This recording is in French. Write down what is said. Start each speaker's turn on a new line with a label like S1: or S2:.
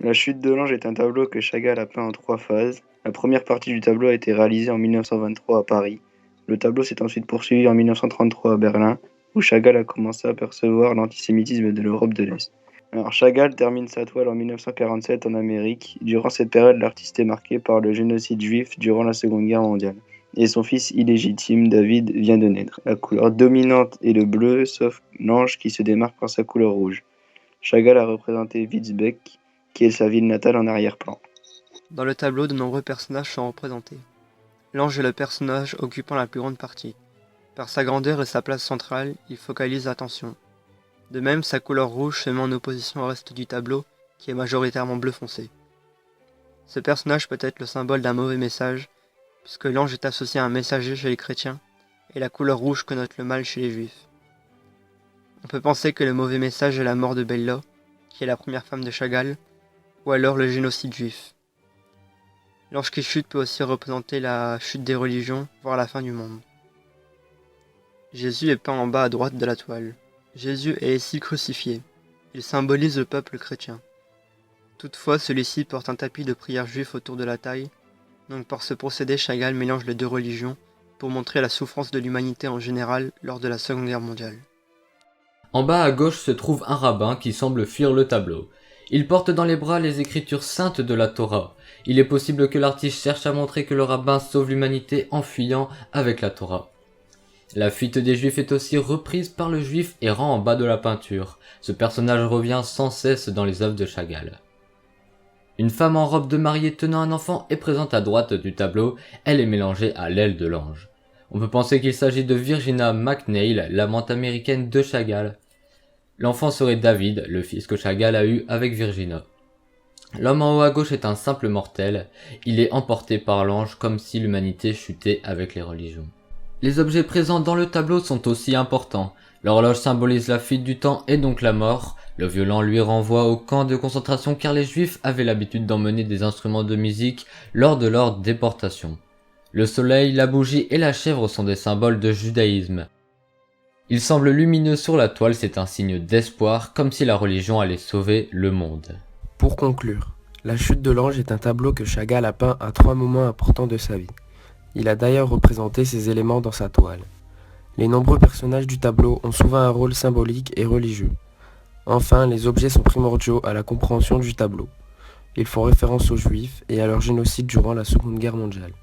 S1: La chute de l'ange est un tableau que Chagall a peint en 3 phases. La première partie du tableau a été réalisée en 1923 à Paris. Le tableau s'est ensuite poursuivi en 1933 à Berlin, où Chagall a commencé à percevoir l'antisémitisme de l'Europe de l'Est. Alors Chagall termine sa toile en 1947 en Amérique. Durant cette période, l'artiste est marqué par le génocide juif durant la Seconde Guerre mondiale. Et son fils illégitime, David, vient de naître. La couleur dominante est le bleu, sauf l'ange qui se démarque par sa couleur rouge. Chagall a représenté Witzbeck, qui est sa ville natale, en arrière-plan.
S2: Dans le tableau, de nombreux personnages sont représentés. L'ange est le personnage occupant la plus grande partie. Par sa grandeur et sa place centrale, il focalise l'attention. De même, sa couleur rouge se met en opposition au reste du tableau, qui est majoritairement bleu foncé. Ce personnage peut être le symbole d'un mauvais message, puisque l'ange est associé à un messager chez les chrétiens, et la couleur rouge connote le mal chez les juifs. On peut penser que le mauvais message est la mort de Bella, qui est la première femme de Chagall, ou alors le génocide juif. L'ange qui chute peut aussi représenter la chute des religions, voire la fin du monde. Jésus est peint en bas à droite de la toile. Jésus est ici crucifié. Il symbolise le peuple chrétien. Toutefois, celui-ci porte un tapis de prière juif autour de la taille, donc par ce procédé, Chagall mélange les deux religions pour montrer la souffrance de l'humanité en général lors de la Seconde Guerre mondiale.
S3: En bas à gauche se trouve un rabbin qui semble fuir le tableau. Il porte dans les bras les écritures saintes de la Torah. Il est possible que l'artiste cherche à montrer que le rabbin sauve l'humanité en fuyant avec la Torah. La fuite des Juifs est aussi reprise par le Juif errant en bas de la peinture. Ce personnage revient sans cesse dans les œuvres de Chagall. Une femme en robe de mariée tenant un enfant est présente à droite du tableau. Elle est mélangée à l'aile de l'ange. On peut penser qu'il s'agit de Virginia McNeil, l'amante américaine de Chagall. L'enfant serait David, le fils que Chagall a eu avec Virginia. L'homme en haut à gauche est un simple mortel. Il est emporté par l'ange comme si l'humanité chutait avec les religions. Les objets présents dans le tableau sont aussi importants. L'horloge symbolise la fuite du temps et donc la mort. Le violon lui renvoie au camp de concentration car les juifs avaient l'habitude d'emmener des instruments de musique lors de leur déportation. Le soleil, la bougie et la chèvre sont des symboles de judaïsme. Il semble lumineux sur la toile, c'est un signe d'espoir, comme si la religion allait sauver le monde.
S4: Pour conclure, La chute de l'ange est un tableau que Chagall a peint à 3 moments importants de sa vie. Il a d'ailleurs représenté ces éléments dans sa toile. Les nombreux personnages du tableau ont souvent un rôle symbolique et religieux. Enfin, les objets sont primordiaux à la compréhension du tableau. Ils font référence aux Juifs et à leur génocide durant la Seconde Guerre mondiale.